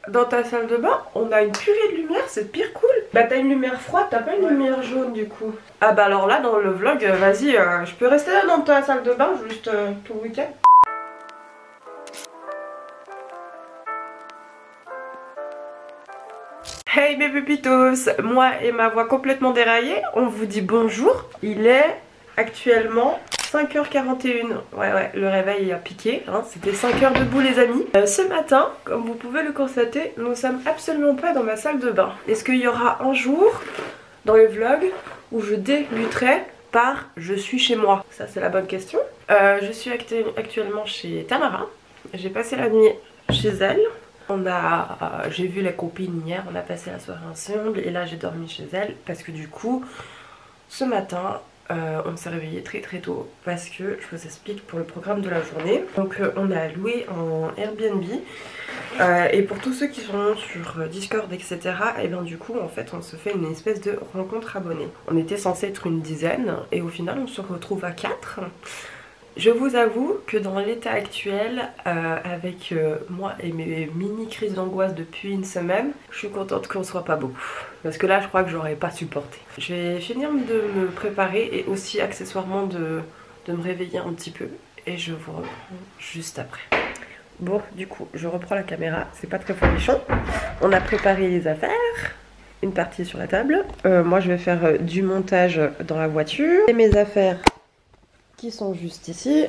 dans ta salle de bain, on a une purée de lumière, c'est pire cool. Bah t'as une lumière froide, t'as pas une lumière jaune du coup. Ah bah alors là dans le vlog, vas-y, je peux rester là dans ta salle de bain juste tout le week-end. Hey mes pépitos, moi et ma voix complètement déraillée, on vous dit bonjour. Il est actuellement 5h41, ouais, le réveil a piqué, hein. C'était 5h debout les amis. Ce matin, comme vous pouvez le constater, nous sommes absolument pas dans ma salle de bain. Est-ce qu'il y aura un jour dans le vlog où je débuterai par je suis chez moi? Ça c'est la bonne question. Je suis actuellement chez Tamara, j'ai passé la nuit chez elle. J'ai vu la copine hier, on a passé la soirée ensemble et là j'ai dormi chez elle parce que du coup, ce matin, on s'est réveillé très tôt parce que je vous explique pour le programme de la journée. Donc on a loué en Airbnb et pour tous ceux qui sont sur Discord etc, et bien du coup en fait on se fait une espèce de rencontre abonnée. On était censé être une dizaine et au final on se retrouve à 4. Je vous avoue que dans l'état actuel, avec moi et mes mini crises d'angoisse depuis une semaine, je suis contente qu'on soit pas beaucoup. Parce que là je crois que j'aurais pas supporté. Je vais finir de me préparer et aussi accessoirement de me réveiller un petit peu. Et je vous reprends juste après. Bon du coup je reprends la caméra, c'est pas très folichon. On a préparé les affaires. Une partie sur la table. Moi je vais faire du montage dans la voiture. Et mes affaires qui sont juste ici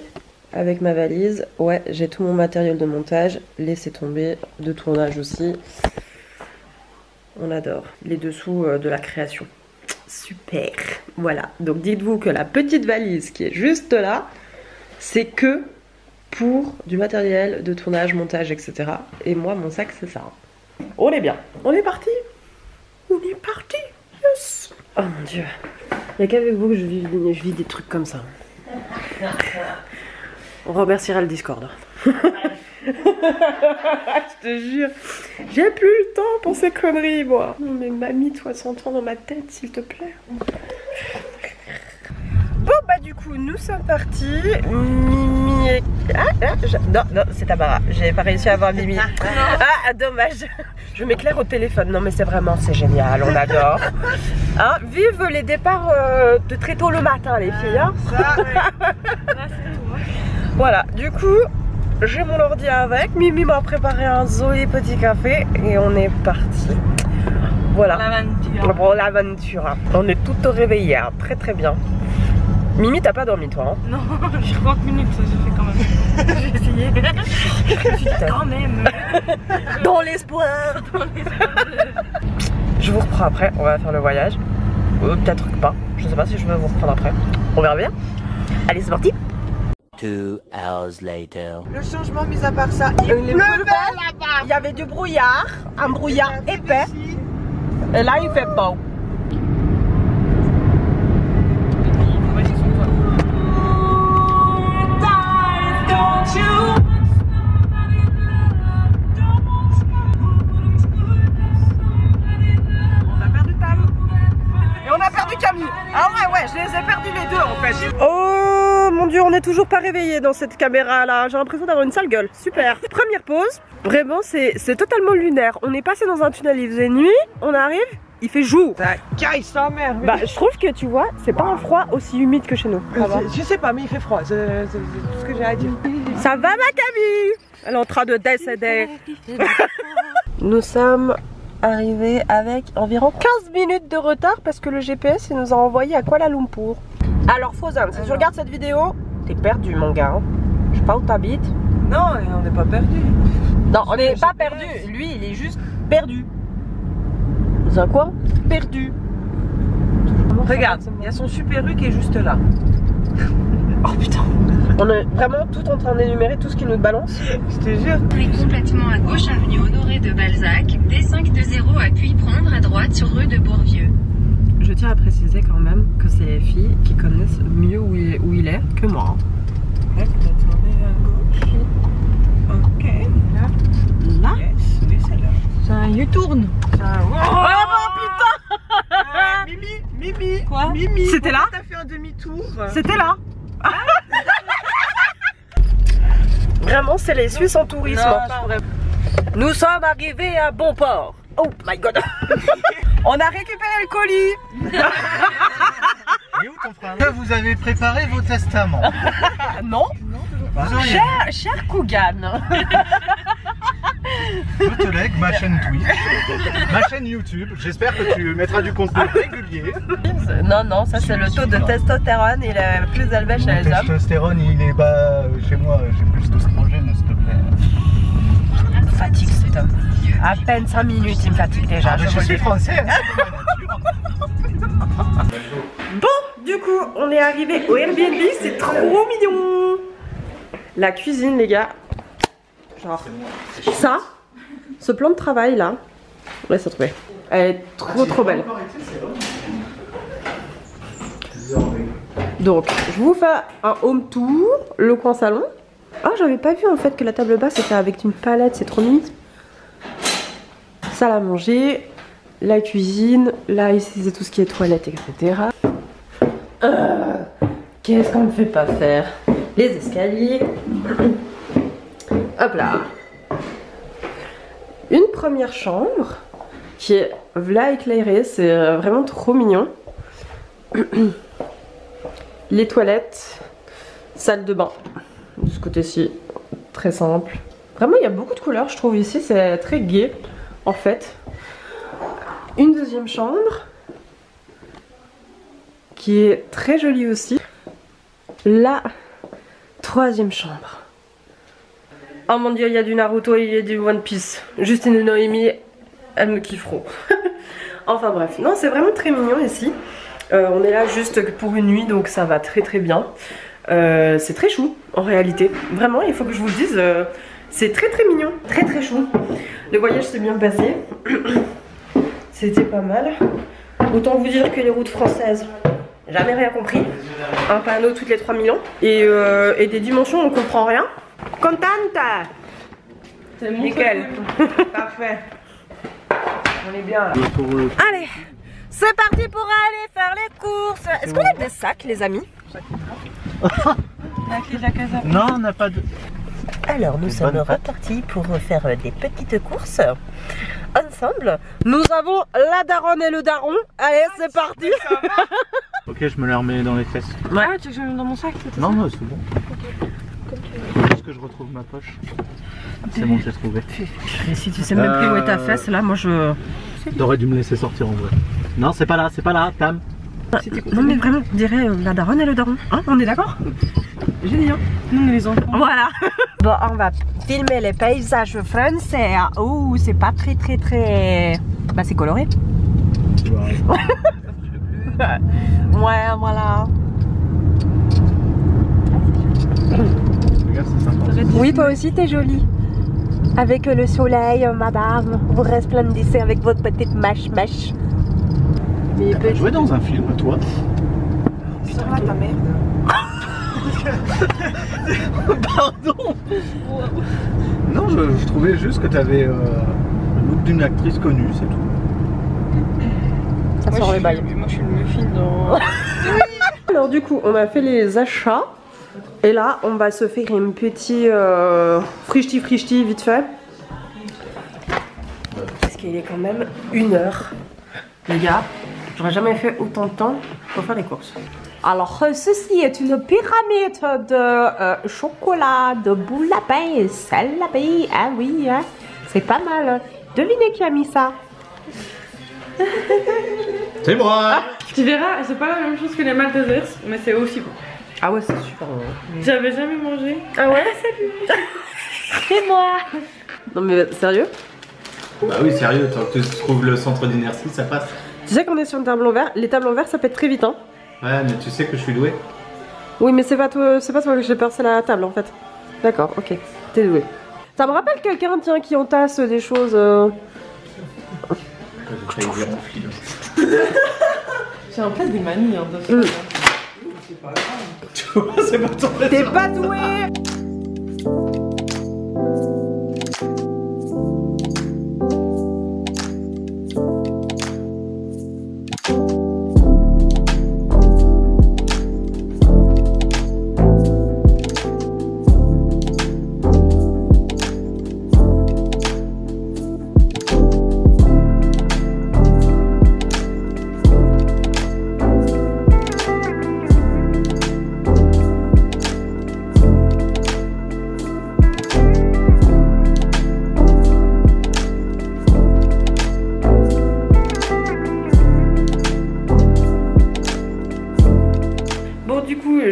avec ma valise. Ouais, j'ai tout mon matériel de montage, laissez tomber, de tournage aussi. On adore les dessous de la création. Super. Voilà, donc dites-vous que la petite valise qui est juste là, c'est que pour du matériel de tournage, montage, etc. Et moi, mon sac, c'est ça. On est bien. On est parti. On est parti. Yes. Oh mon dieu. Il n'y a qu'avec vous que je vis des trucs comme ça. On remerciera le Discord. Je te jure, j'ai plus le temps pour ces conneries moi. Non mais mamie, 60 ans dans ma tête s'il te plaît. Bon bah du coup nous sommes partis. Mimi est... Non c'est Tamara, j'ai pas réussi à avoir Mimi. Ah dommage. Je m'éclaire au téléphone. Non mais c'est génial, on adore. Hein, vive les départs de très tôt le matin les filles hein. Ça, ouais. Voilà, du coup j'ai mon ordi avec. Mimi m'a préparé un Zoé petit café et on est parti. Voilà, pour l'aventure. On est toutes réveillées, hein. Très bien. Mimi, t'as pas dormi toi hein? Non, j'ai 30 minutes, j'ai fait quand même. J'ai essayé. Quand même. Dans l'espoir. Je vous reprends après, on va faire le voyage. Peut-être pas, je sais pas si je vais vous reprendre après. On verra bien. Allez, c'est parti. 2 hours later. Le changement, mis à part ça, il pleuvait là-bas. Il y avait du brouillard, un brouillard épais. Et là, il fait beau. Ah ouais, je les ai perdus les deux en fait. Oh mon dieu, on n'est toujours pas réveillé dans cette caméra là. J'ai l'impression d'avoir une sale gueule. Super. Première pause. Vraiment, c'est totalement lunaire. On est passé dans un tunnel, il faisait nuit. On arrive, il fait jour. Ça caille sa mère. Bah, je trouve que tu vois, c'est pas un froid aussi humide que chez nous. Je sais pas, mais il fait froid. C'est tout ce que j'ai à dire. Ça va ma Camille? Elle est en train de décéder. Nous sommes arrivé avec environ 15 minutes de retard parce que le GPS il nous a envoyé à Kuala Lumpur. Alors Fozan, si tu regardes cette vidéo, t'es perdu mon gars. Je sais pas où t'habites. Non, on n'est pas perdu. Non, on n'est pas perdu. Lui, il est juste perdu. C'est quoi? Perdu. Regarde, il y a son Super U qui est juste là. Oh putain. On est vraiment tout en train d'énumérer tout ce qui nous balance. Je te jure. Prenez complètement à gauche, avenue Honoré de Balzac, D520, puis prendre à droite sur rue de Bourvieux. Je tiens à préciser quand même que c'est les filles qui connaissent mieux où il est que moi. Ouais, peut-être tourner à gauche. Ok. Là? Yes, oui, c'est là. C'est un U-turn. Oh putain. Mimi. Quoi? Mimi. C'était là? T'as fait un demi-tour. C'était là. Vraiment, c'est les Suisses en tourisme. Non, Nous sommes arrivés à bon port. Oh my god. On a récupéré le colis. Et où ton frère? Vous avez préparé vos testaments? Non. Cher Kougan. Je te lègue ma chaîne Twitch, ma chaîne YouTube. J'espère que tu mettras du contenu régulier. Non, ça c'est le taux de testostérone, il est plus élevé chez les Le hommes. testostérone, il est bas chez moi. J'ai plus d'oestrogène, s'il te plaît. Fatigue cet homme. À peine 5 minutes, il me fatigue déjà. Je suis français. Bon, du coup, on est arrivé au Airbnb, c'est trop mignon. La cuisine, les gars. Genre, ça, ce plan de travail là, laisse trouver. Elle est trop belle. Donc, je vous fais un home tour, le coin salon. Oh, j'avais pas vu en fait que la table basse était avec une palette, c'est trop mignon. Salle à manger, la cuisine, là ici c'est tout ce qui est toilette, etc. Qu'est-ce qu'on ne fait pas faire? Les escaliers. Hop là. Une première chambre qui est là éclairée, c'est vraiment trop mignon. Les toilettes, salle de bain de ce côté-ci, très simple. Vraiment il y a beaucoup de couleurs je trouve ici, c'est très gai en fait. Une deuxième chambre qui est très jolie aussi. La troisième chambre. Oh mon dieu, il y a du Naruto et il y a du One Piece. Justine et Noémie, elles me kifferont. Enfin bref, non c'est vraiment très mignon ici. On est là juste pour une nuit donc ça va très bien. C'est très chou en réalité. Vraiment il faut que je vous le dise, c'est très mignon, très chou. Le voyage s'est bien passé. C'était pas mal. Autant vous dire que les routes françaises, jamais rien compris. Un panneau toutes les 3000 ans. Et des dimensions on comprend rien. Contente? C'est nickel. Parfait. On est bien là. Allez, c'est parti pour aller faire les courses. Est-ce qu'on a des sacs les amis? Non, on n'a pas de... Alors nous sommes repartis pour faire des petites courses ensemble. Nous avons la daronne et le daron. Allez c'est parti. Ok, je me la remets dans les fesses. Ouais. Ah, tu veux que je le mette dans mon sac? Non, c'est bon. Faut juste que je retrouve ma poche. C'est bon, j'ai trouvé. Et si tu sais même plus où est ta fesse là, moi je... T'aurais dû me laisser sortir en vrai. Non, c'est pas là, Tam. Non mais vraiment, on dirait la daronne et le daron. Hein, on est d'accord? J'ai dit hein. Nous, on est les enfants. Voilà. Bon, on va filmer les paysages français. Oh, c'est pas très... Bah c'est coloré. Ouais, voilà. Regarde, c'est sympa. Oui, toi aussi t'es jolie. Avec le soleil, madame, vous resplendissez avec votre petite mèche. Mais T'as joué dans un film, toi? Sors là ta merde. Pardon. Non, je trouvais juste que t'avais le look d'une actrice connue, c'est tout. Ça sort les bails. Moi, je suis le muffin dans... Alors du coup, on a fait les achats. Et là, on va se faire une petite frichti vite fait. Parce qu'il est quand même 1h. Les gars, j'aurais jamais fait autant de temps pour faire les courses. Alors, ceci est une pyramide de chocolat, de boule lapin et sel lapin. Ah oui, hein, c'est pas mal. Devinez qui a mis ça? C'est moi. Tu verras, c'est pas la même chose que les Maltesers, mais c'est aussi bon. Ah ouais, c'est super bon. J'avais jamais mangé. Ah ouais? Salut. C'est moi. Non mais sérieux? Bah oui, sérieux, tant que tu trouves le centre d'inertie, ça passe. Tu sais qu'on est sur une table en verre. Les tables en verre, ça pète très vite, hein. Ouais, mais tu sais que je suis doué. Oui, mais c'est pas toi que j'ai peur, c'est la table en fait. D'accord, ok. T'es doué. Ça me rappelle quelqu'un, tiens, qui entasse des choses. J'ai failli dire en fil. J'ai un peu des manies hein, de ça. C'est pas grave. Tu vois, c'est pas ton T'es pas doué.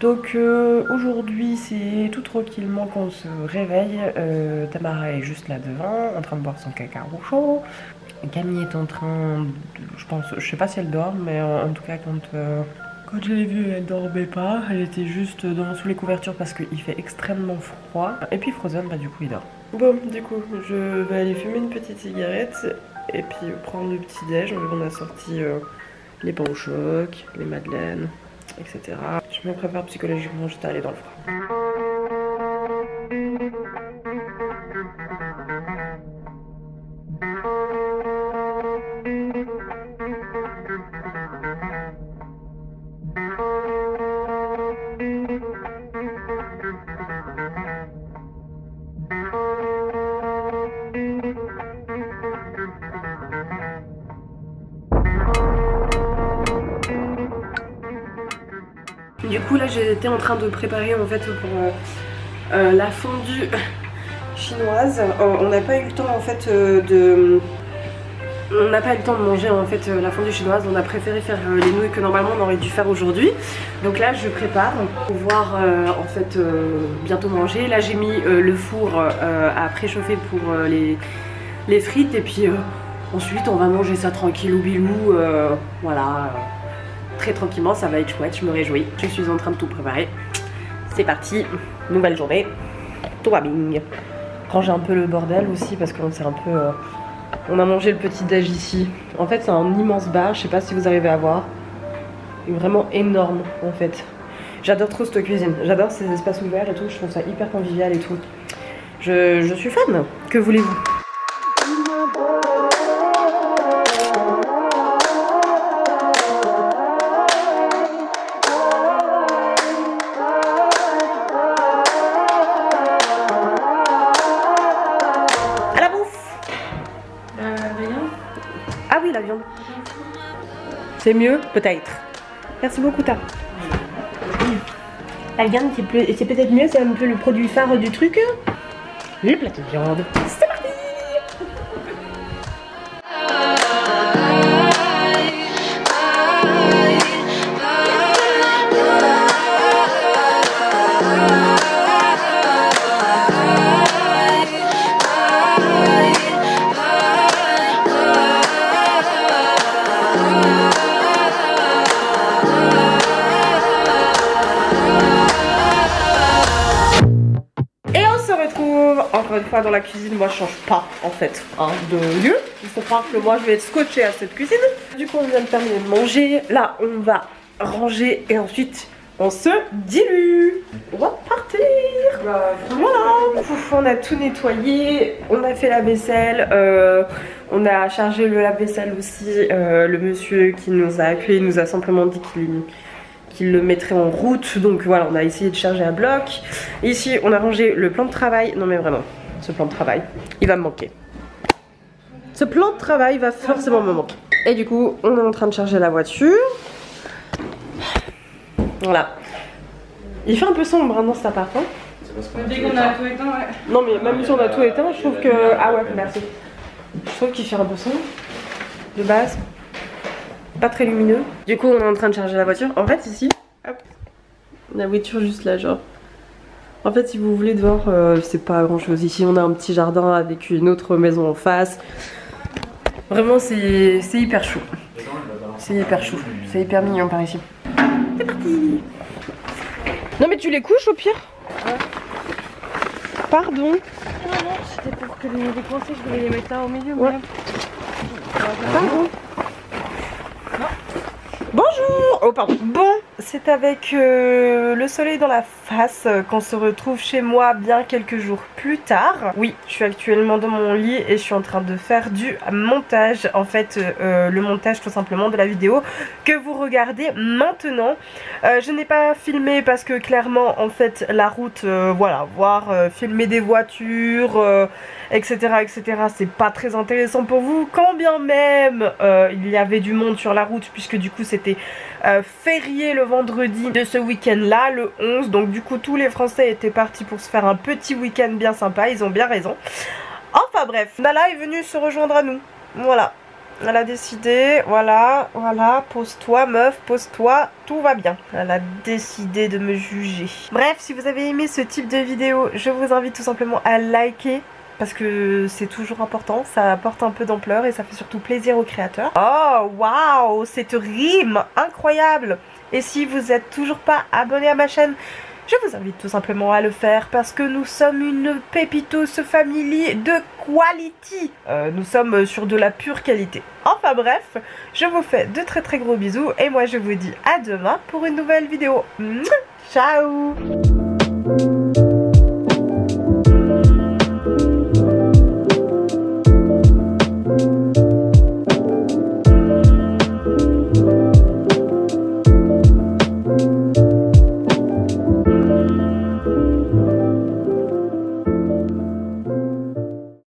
Donc aujourd'hui c'est tout tranquillement qu'on se réveille. Tamara est juste là devant en train de boire son cacao chaud. Camille est en train de, je sais pas si elle dort, mais en tout cas quand je l'ai vue elle dormait pas. Elle était juste sous les couvertures parce qu'il fait extrêmement froid. Et puis Frozen bah du coup il dort. Bon du coup je vais aller fumer une petite cigarette et puis prendre le petit déj. On a sorti les pains au choc, les madeleines, etc. Je me prépare psychologiquement juste à aller dans le froid. Du coup là j'étais en train de préparer en fait pour la fondue chinoise. On n'a pas eu le temps en fait on n'a pas eu le temps de manger en fait la fondue chinoise. On a préféré faire les nouilles que normalement on aurait dû faire aujourd'hui. Donc là je prépare pour pouvoir en fait bientôt manger. Là j'ai mis le four à préchauffer pour les frites et puis ensuite on va manger ça tranquillou bilou voilà. Très tranquillement, ça va être chouette, je me réjouis. Je suis en train de tout préparer. C'est parti, nouvelle journée. Tout va bien. Ranger un peu le bordel aussi parce qu'on s'est un peu... on a mangé le petit déj ici. En fait c'est un immense bar, je sais pas si vous arrivez à voir. Vraiment énorme en fait. J'adore trop cette cuisine, j'adore ces espaces ouverts et tout, je trouve ça hyper convivial et tout. Je suis fan, que voulez-vous? Ah oui, la viande. C'est mieux, peut-être. Merci beaucoup, Ta. La viande, c'est peut-être mieux, c'est un peu le produit phare du truc. Le plateau de viande. C'est parti! Encore une fois dans la cuisine, moi je change pas en fait de lieu. Il faut croire que moi je vais être scotchée à cette cuisine. Du coup on vient de terminer de manger. Là on va ranger et ensuite on se dilue. On va partir. Voilà. On a tout nettoyé. On a fait la vaisselle. On a chargé le lave-vaisselle aussi. Le monsieur qui nous a accueillis nous a simplement dit qu'il le mettrait en route, donc voilà, on a essayé de charger à bloc. Ici on a rangé le plan de travail. Non mais vraiment, ce plan de travail il va me manquer. Ce plan de travail va forcément me manquer. Et du coup on est en train de charger la voiture. Voilà. Il fait un peu sombre hein, dans cet appart hein. Dès qu'on a tout éteint, ouais. Non mais même si on a tout éteint, je trouve que... Ah ouais, merci. Je trouve qu'il fait un peu sombre de base. Pas très lumineux. Du coup on est en train de charger la voiture. En fait ici, hop, la voiture juste là genre. En fait si vous voulez de voir, c'est pas grand chose. Ici on a un petit jardin avec une autre maison en face. Vraiment c'est hyper chou. C'est hyper chou. C'est hyper mignon par ici. C'est parti. Non mais tu les couches au pire. Ouais. Pardon. Non, c'était pour que les coincés, je voulais les mettre là au milieu. Ouais. Pardon. Bonjour. Oh pardon. Bon, c'est avec le soleil dans la face qu'on se retrouve chez moi bien quelques jours plus tard. Oui, je suis actuellement dans mon lit et je suis en train de faire du montage. En fait, le montage tout simplement de la vidéo que vous regardez maintenant. Je n'ai pas filmé parce que clairement, en fait, la route, voilà, voir filmer des voitures, etc., c'est pas très intéressant pour vous. Quand bien même il y avait du monde sur la route puisque du coup c'était férié le vendredi de ce week-end là, le 11, donc du coup tous les Français étaient partis pour se faire un petit week-end bien sympa, ils ont bien raison. Enfin bref, Nala est venue se rejoindre à nous, voilà. Elle a décidé, voilà, pose-toi meuf, pose-toi, tout va bien. Elle a décidé de me juger. Bref, si vous avez aimé ce type de vidéo, je vous invite tout simplement à liker. Parce que c'est toujours important, ça apporte un peu d'ampleur et ça fait surtout plaisir aux créateurs. Oh, waouh, cette rime incroyable! Et si vous n'êtes toujours pas abonné à ma chaîne, je vous invite tout simplement à le faire parce que nous sommes une Pépitos Family de quality. Nous sommes sur de la pure qualité. Enfin bref, je vous fais de très gros bisous et moi je vous dis à demain pour une nouvelle vidéo. Ciao!